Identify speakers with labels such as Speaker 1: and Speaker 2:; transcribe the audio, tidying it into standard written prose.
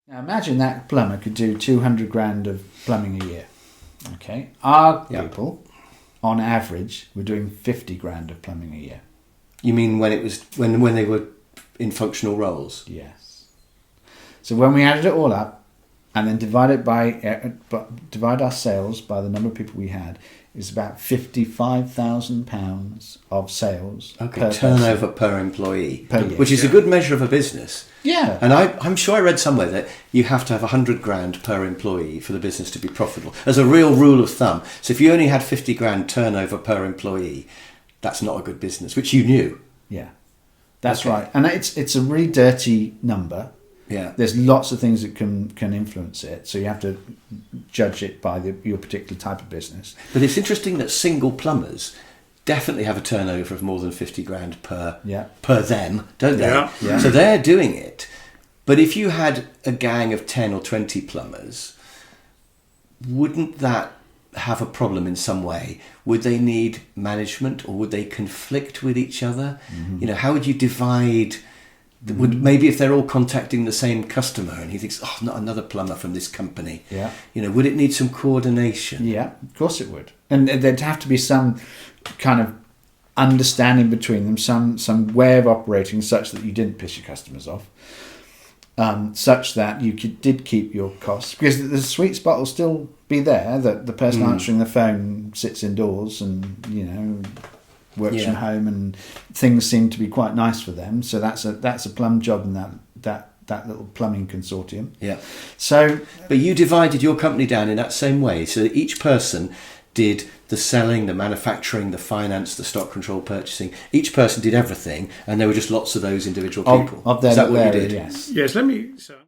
Speaker 1: Now imagine that plumber could do 200 grand of plumbing a year. Okay, our people, on average, were doing 50 grand of plumbing a year.
Speaker 2: You mean when it was when they were in functional roles?
Speaker 1: Yes. So when we added it all up, and then divide our sales by the number of people we had, is about £55,000 of sales.
Speaker 2: Okay, turnover per employee,
Speaker 1: per year,
Speaker 2: which is a good measure of a business.
Speaker 1: Yeah.
Speaker 2: And I'm sure I read somewhere that you have to have 100 grand per employee for the business to be profitable, as a real rule of thumb. So if you only had 50 grand turnover per employee, that's not a good business, which you knew.
Speaker 1: Yeah, that's right. And it's a really dirty number.
Speaker 2: Yeah.
Speaker 1: There's lots of things that can influence it, so you have to judge it by your particular type of business.
Speaker 2: But it's interesting that single plumbers definitely have a turnover of more than 50 grand per them, don't they?
Speaker 3: Yeah.
Speaker 1: Yeah.
Speaker 2: So they're doing it. But if you had a gang of 10 or 20 plumbers, wouldn't that have a problem in some way? Would they need management, or would they conflict with each other?
Speaker 1: Mm-hmm.
Speaker 2: You know, how would you divide? Would maybe if they're all contacting the same customer and he thinks, oh, not another plumber from this company.
Speaker 1: Yeah.
Speaker 2: You know, would it need some coordination?
Speaker 1: Yeah, of course it would. And there'd have to be some kind of understanding between them, some way of operating such that you didn't piss your customers off, such that you did keep your costs. Because the sweet spot will still be there, that the person answering the phone sits indoors and, you know, works from home, and things seem to be quite nice for them. So that's a plum job in that little plumbing consortium.
Speaker 2: Yeah.
Speaker 1: So,
Speaker 2: but you divided your company down in that same way, so that each person did the selling, the manufacturing, the finance, the stock control, purchasing. Each person did everything, and there were just lots of those individual people.
Speaker 1: Of their
Speaker 2: Is that what you
Speaker 1: area,
Speaker 2: did?
Speaker 1: yes.
Speaker 3: Yes, let me... So